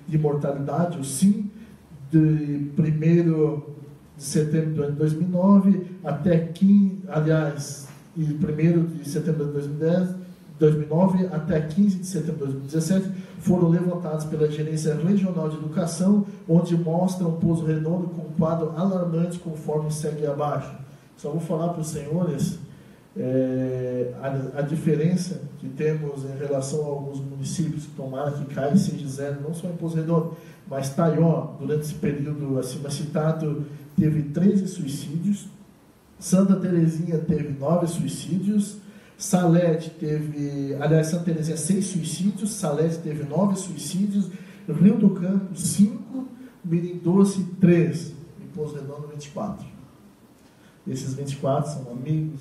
de Mortalidade, o SIM, de 1º de setembro do ano 2009 até 1º de setembro de 2009 até 15 de setembro de 2017, foram levantados pela Gerência Regional de Educação, onde mostram Pouso Redondo com um quadro alarmante, conforme segue abaixo. Só vou falar para os senhores a diferença que temos em relação a alguns municípios, tomara que caia e seja zero, não só em Pouso Redondo, mas Taió, durante esse período acima citado, teve 13 suicídios, Santa Terezinha teve 9 suicídios, Salete teve, Santa Terezinha 6 suicídios, Salete teve 9 suicídios, Rio do Campo 5, Mirim Doce 3 e Pouso Redondo 24. Esses 24 são amigos,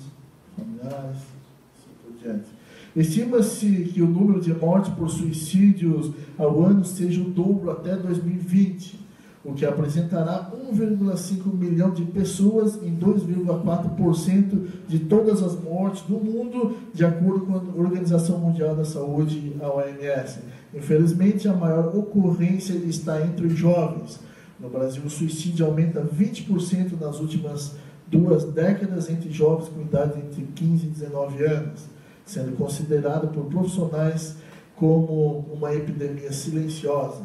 familiares, assim por diante. Estima-se que o número de mortes por suicídios ao ano seja o dobro até 2020, o que apresentará 1,5 milhão de pessoas em 2,4% de todas as mortes do mundo, de acordo com a Organização Mundial da Saúde, a OMS. Infelizmente, a maior ocorrência está entre os jovens. No Brasil, o suicídio aumenta 20% nas últimas 2 décadas entre jovens com idade entre 15 e 19 anos, sendo considerado por profissionais como uma epidemia silenciosa.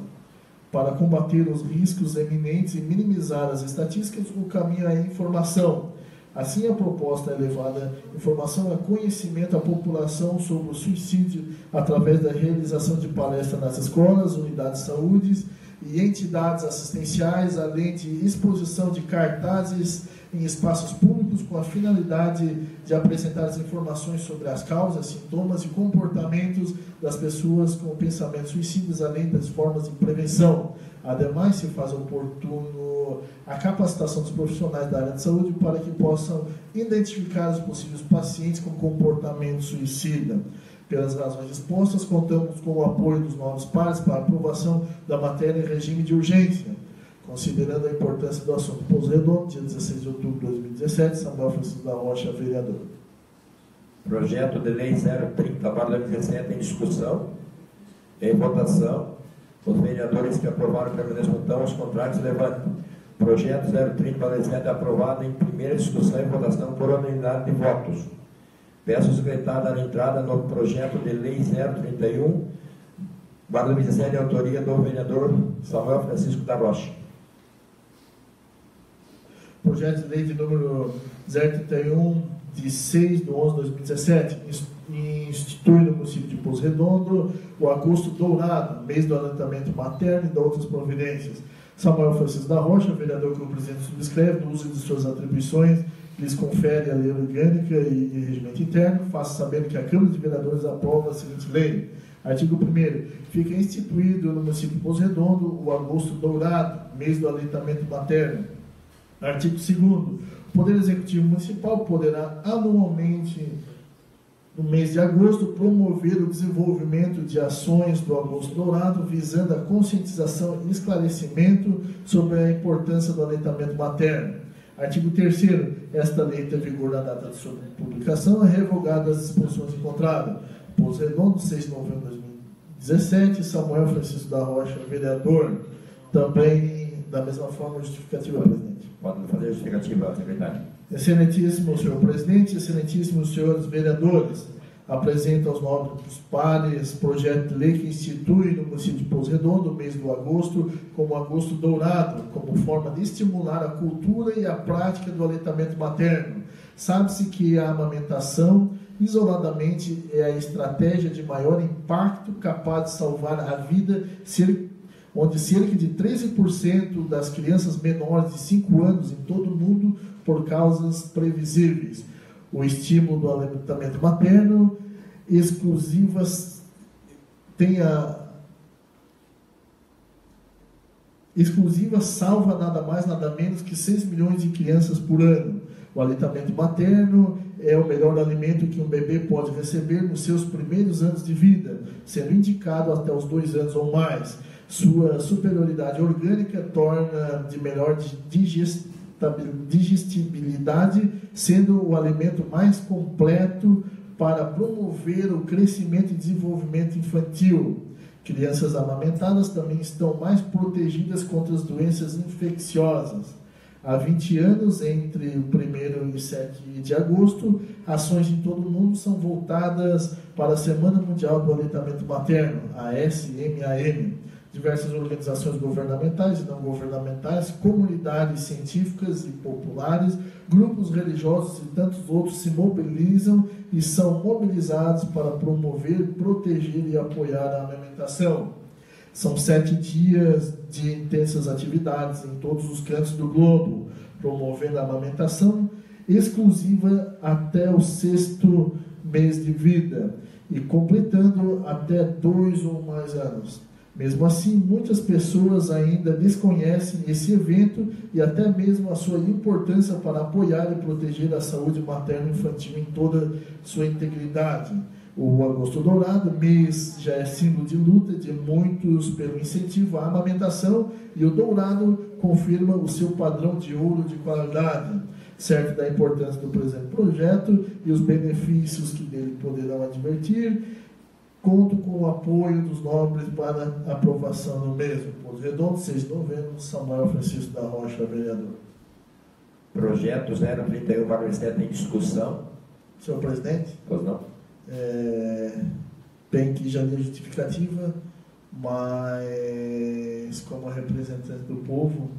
Para combater os riscos eminentes e minimizar as estatísticas, o caminho é a informação. Assim, a proposta é levada informação e conhecimento à população sobre o suicídio através da realização de palestras nas escolas, unidades de saúde e entidades assistenciais, além de exposição de cartazes em espaços públicos com a finalidade de apresentar as informações sobre as causas, sintomas e comportamentos das pessoas com pensamentos suicidas, além das formas de prevenção. Ademais, se faz oportuno a capacitação dos profissionais da área de saúde para que possam identificar os possíveis pacientes com comportamento suicida. Pelas razões expostas, contamos com o apoio dos novos pares para a aprovação da matéria em regime de urgência. Considerando a importância do assunto, Pouso Redondo, dia 16 de outubro de 2017, Samuel Francisco da Rocha, vereador. Projeto de Lei 030/2017 em discussão, em votação. Os vereadores que aprovaram permaneçam no botão, os contrários levantem. Projeto 030/2017 aprovado em primeira discussão e votação por unanimidade de votos. Peço ao secretário dar entrada no projeto de Lei 031/2017 de autoria do vereador Samuel Francisco da Rocha. Projeto de lei de número 031, de 6 de 11 de 2017, institui no município de Pouso Redondo o agosto dourado, mês do aleitamento materno e de outras providências. Samuel Francisco da Rocha, vereador que o presidente subscreve, no uso de suas atribuições, lhes confere a lei orgânica e regimento interno, faça sabendo que a Câmara de Vereadores aprova a seguinte lei. Artigo 1º. Fica instituído no município de Pouso Redondo o agosto dourado, mês do aleitamento materno. Artigo 2º. O Poder Executivo Municipal poderá anualmente, no mês de agosto, promover o desenvolvimento de ações do agosto dourado, visando a conscientização e esclarecimento sobre a importância do aleitamento materno. Artigo 3º. Esta lei tem vigor na data de sua publicação, é revogada as disposições encontradas. Pouso Redondo, 6 de novembro de 2017, Samuel Francisco da Rocha, vereador. Também, da mesma forma, justificativa, presidente. Pode fazer a justificativa, secretário. Excelentíssimo senhor presidente, excelentíssimos senhores vereadores, apresento aos nobres pares projeto de lei que institui no município de Pouso Redondo o mês do agosto como agosto dourado, como forma de estimular a cultura e a prática do aleitamento materno. Sabe-se que a amamentação, isoladamente, é a estratégia de maior impacto capaz de salvar a vida, onde cerca de 13% das crianças menores de 5 anos em todo o mundo por causas previsíveis. O estímulo do aleitamento materno exclusiva salva nada mais, nada menos que 6 milhões de crianças por ano. O aleitamento materno é o melhor alimento que um bebê pode receber nos seus primeiros anos de vida, sendo indicado até os 2 anos ou mais. Sua superioridade orgânica torna de melhor digestibilidade, sendo o alimento mais completo para promover o crescimento e desenvolvimento infantil. Crianças amamentadas também estão mais protegidas contra as doenças infecciosas. Há 20 anos, entre o 1º e 7 de agosto, ações em todo o mundo são voltadas para a Semana Mundial do Aleitamento Materno, a SMAM. Diversas organizações governamentais e não governamentais, comunidades científicas e populares, grupos religiosos e tantos outros se mobilizam e são mobilizados para promover, proteger e apoiar a amamentação. São 7 dias de intensas atividades em todos os cantos do globo, promovendo a amamentação exclusiva até o 6º mês de vida e completando até 2 ou mais anos. Mesmo assim, muitas pessoas ainda desconhecem esse evento e até mesmo a sua importância para apoiar e proteger a saúde materno-infantil em toda sua integridade. O Agosto Dourado, mês já é símbolo de luta de muitos pelo incentivo à amamentação, e o dourado confirma o seu padrão de ouro de qualidade, certo da importância do presente projeto e os benefícios que dele poderão advertir. Conto com o apoio dos nobres para aprovação do mesmo. Pouso Redondo, 6 de novembro, Samuel Francisco da Rocha, vereador. Projeto 031/7 em discussão. Senhor presidente? Pois não. Bem que já deu justificativa, mas como representante do povo,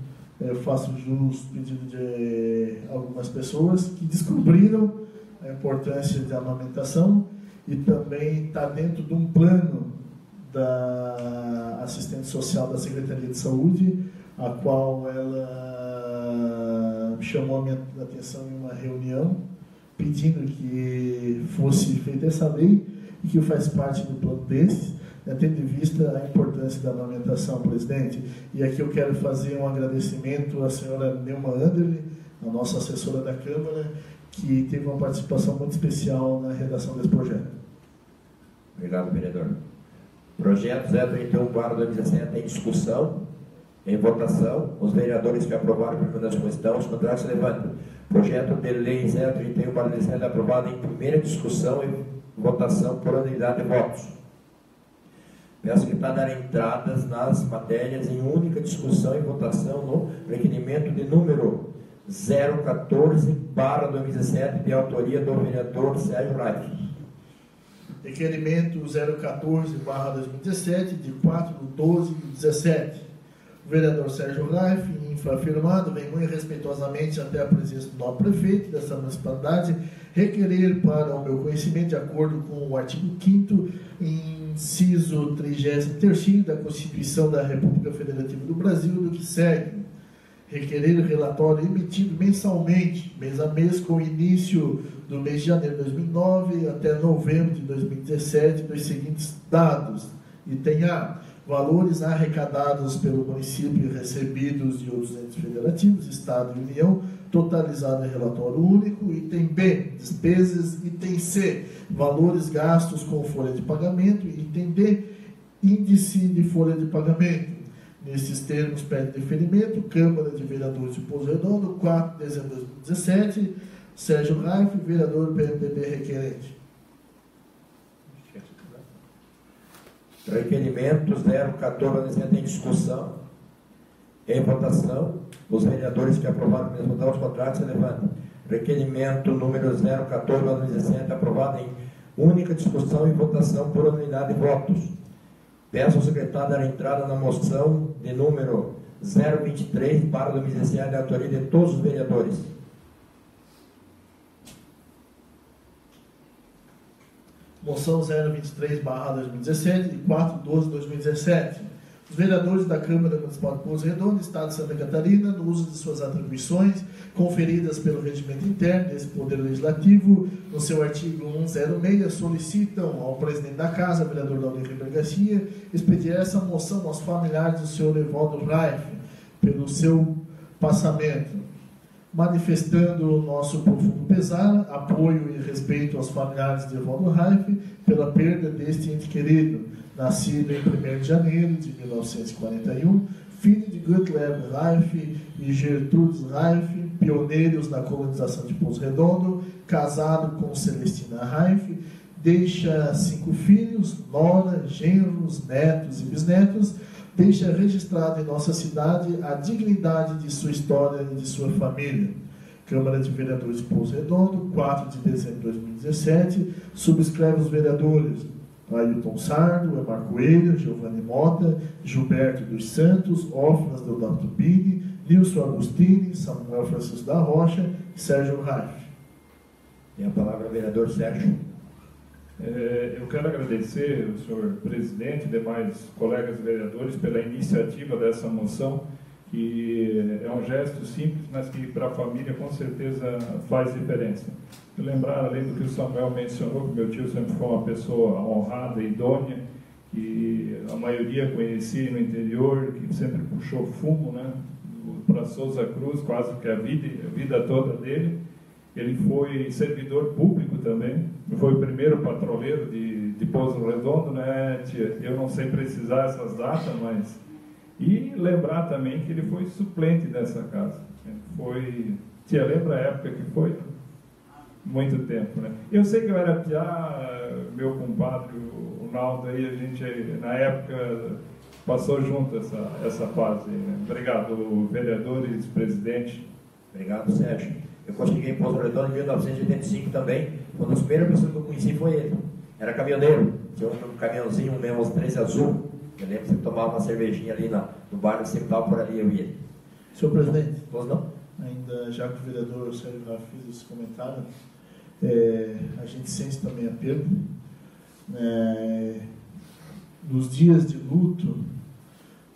eu faço jus pedido de algumas pessoas que descobriram a importância da amamentação e também está dentro de um plano da assistente social da Secretaria de Saúde, a qual ela chamou a minha atenção em uma reunião, pedindo que fosse feita essa lei e que faz parte do plano desse, tendo em vista a importância da amamentação, presidente. E aqui eu quero fazer um agradecimento à senhora Neuma Anderle, a nossa assessora da Câmara, que teve uma participação muito especial na redação desse projeto. Obrigado, vereador. Projeto 031/2017 em discussão, em votação. Os vereadores que aprovaram a primeira questão, os contrários se levantam. Projeto de lei 031/2017 aprovado em primeira discussão e votação por unanimidade de votos. Peço que para dar entradas nas matérias em única discussão e votação no requerimento de número 014/2017, de autoria do vereador Sérgio Reif. Requerimento 014/2017, de 4/12/17. O vereador Sérgio Reif, infrafirmado, vem muito respeitosamente até a presença do novo prefeito dessa municipalidade, requerer para o meu conhecimento, de acordo com o artigo 5º, inciso 33º da Constituição da República Federativa do Brasil, do que segue. Requerer o relatório emitido mensalmente, mês a mês, com início do mês de janeiro de 2009 até novembro de 2017, dos seguintes dados. Item A: valores arrecadados pelo município e recebidos de outros entes federativos, Estado e União, totalizado em relatório único. Item B: despesas. Item C: valores gastos com folha de pagamento. Item D: índice de folha de pagamento. Nesses termos, pede deferimento, Câmara de Vereadores de Pouso Redondo, 4 de dezembro de 2017, Sérgio Reif, vereador PMDB requerente. Requerimento 014/2017 em discussão, em votação. Os vereadores que aprovaram o mesmo votar, os contrários se levantam. Requerimento número 014/2017 aprovado em única discussão e votação por unanimidade de votos. Peço ao secretário dar entrada na moção de número 023/2017, de autoria de todos os vereadores. Moção 023/2017, de 4/12/2017. Os vereadores da Câmara Municipal de Pouso Redondo, Estado de Santa Catarina, no uso de suas atribuições conferidas pelo regimento interno desse Poder Legislativo, no seu artigo 106, solicitam ao presidente da Casa, vereador Laurindo Ribeiro Garcia, expedir essa moção aos familiares do senhor Evaldo Reif, pelo seu passamento, manifestando o nosso profundo pesar, apoio e respeito aos familiares de Evaldo Reif pela perda deste ente querido, nascido em 1º de janeiro de 1941, filho de Gottlieb Reif e Gertrudes Reif, pioneiros na colonização de Pouso Redondo, casado com Celestina Reif, deixa 5 filhos, nora, genros, netos e bisnetos, deixa registrado em nossa cidade a dignidade de sua história e de sua família. Câmara de Vereadores de Pouso Redondo, 4 de dezembro de 2017, subscreve os vereadores Ailton Sardo, Emar Coelho, Giovanni Mota, Gilberto dos Santos, Ófilas Deodato Bini, Nilson Agostini, Samuel Francisco da Rocha e Sérgio Raif. Tem a palavra o vereador Sérgio. Eu quero agradecer ao senhor presidente e demais colegas vereadores pela iniciativa dessa moção, que é um gesto simples, mas que para a família com certeza faz diferença. Eu lembrar, além do que o Samuel mencionou, que meu tio sempre foi uma pessoa honrada e idônea, que a maioria conhecia no interior, que sempre puxou fumo, né, para Souza Cruz, quase que a vida toda dele. Ele foi servidor público também, foi o primeiro patrulheiro de Pouso Redondo, né, tia? Eu não sei precisar essas datas, mas... E lembrar também que ele foi suplente dessa casa. Tia, lembra a época que foi? Muito tempo, né? Eu sei que eu era piá, meu compadre, o Naldo, aí a gente, na época, passou junto essa fase. Né? Obrigado, vereadores, presidente. Obrigado, Sérgio. Eu cheguei em Pouso Redondo em 1985 também. Uma das primeiras pessoas que eu conheci foi ele. Era caminhoneiro. Tinha um caminhãozinho, um Menos 13 azul. Eu lembro que você tomava uma cervejinha ali no bar, sempre estava por ali, eu ia. Senhor presidente, pois não? Ainda já que o vereador Sérgio já fez esse comentário, a gente sente também a perda. Nos dias de luto,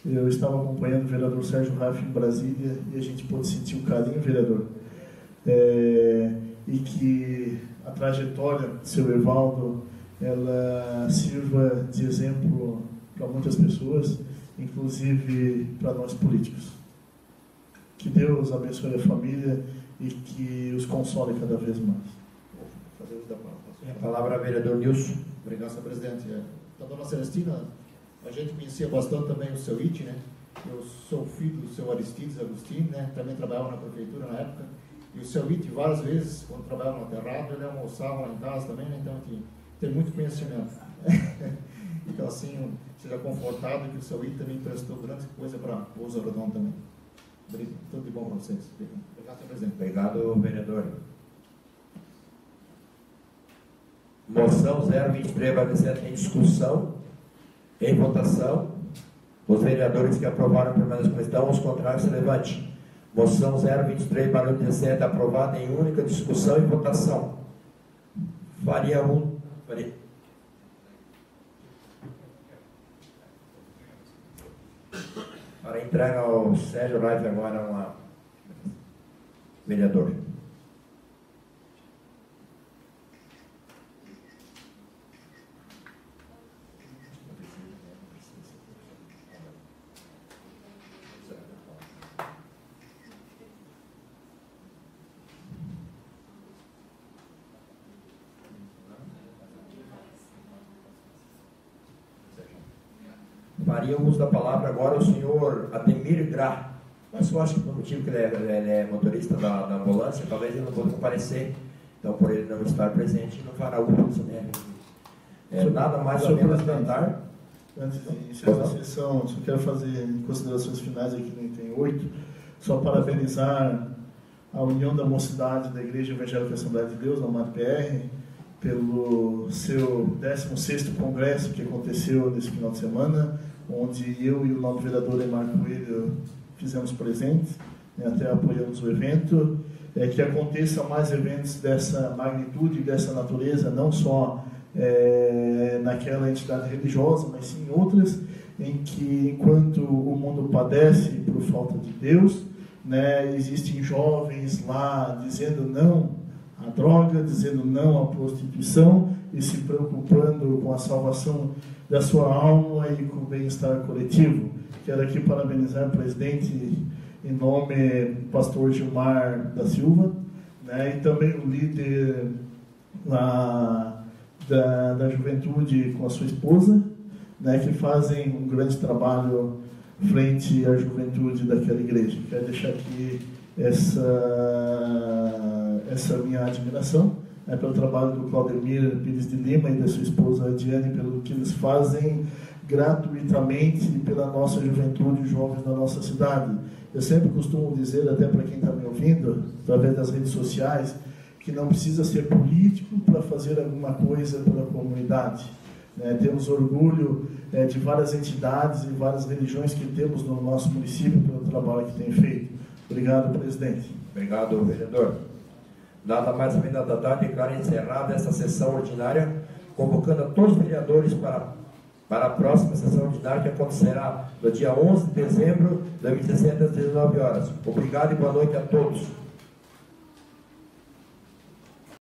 eu estava acompanhando o vereador Sérgio Raff em Brasília e a gente pôde sentir o carinho, vereador, e que a trajetória de seu Evaldo ela sirva de exemplo para muitas pessoas, inclusive para nós políticos. Que Deus abençoe a família e que os console cada vez mais. Vou fazer uso da palavra. A palavra ao vereador Nilson. Obrigado, senhor presidente. A dona Celestina, a gente conhecia bastante também o seu Iti, né? Eu sou filho do seu Aristides Agostini, né? Também trabalhava na prefeitura na época. E o seu Iti, várias vezes, quando trabalhava no Terrado, ele almoçava lá em casa também, né? Então, tem muito conhecimento. Então, assim, seja confortável que o seu Iti também prestou grande coisa para Pouso Redondo também. Tudo de bom para vocês. Obrigado, senhor presidente. Obrigado, vereador. Moção 023/17 em discussão, em votação. Os vereadores que aprovaram permanecem como estão, os contrários se levante. Moção 023/17 aprovada em única discussão e votação. Para entrega ao Sérgio Raif agora vereador. Faria uso da palavra agora o senhor Ademir Gra. Mas eu acho que por motivo que ele é motorista da ambulância, talvez ele não possa comparecer. Então, por ele não estar presente, não fará uso, né? Nada mais a menos cantar. Antes de encerrar a sessão, só quero fazer considerações finais aqui no item 8. Só parabenizar a União da Mocidade da Igreja Evangélica Assembleia de Deus, a UMAD-PR, pelo seu 16º congresso que aconteceu nesse final de semana, onde eu e o novo vereador Emar Coelho fizemos presentes, até apoiamos o evento, que aconteçam mais eventos dessa magnitude e dessa natureza, não só naquela entidade religiosa, mas sim em outras, em que enquanto o mundo padece por falta de Deus, existem jovens lá dizendo não à droga, dizendo não à prostituição e se preocupando com a salvação da sua alma e com o bem-estar coletivo. Quero aqui parabenizar o presidente em nome do pastor Gilmar da Silva, e também o líder lá da juventude com a sua esposa, que fazem um grande trabalho frente à juventude daquela igreja. Quero deixar aqui essa minha admiração pelo trabalho do Claudemir Pires de Lima e da sua esposa Adiane, pelo que eles fazem gratuitamente pela nossa juventude e jovens da nossa cidade. Eu sempre costumo dizer, até para quem está me ouvindo, através das redes sociais, que não precisa ser político para fazer alguma coisa pela comunidade. Temos orgulho de várias entidades e várias religiões que temos no nosso município pelo trabalho que tem feito. Obrigado, presidente. Obrigado, vereador. Nada mais a da tarde, declaro encerrada essa sessão ordinária, convocando a todos os vereadores para a próxima sessão ordinária, que acontecerá no dia 11 de dezembro de 2017, às 19 horas. Obrigado e boa noite a todos.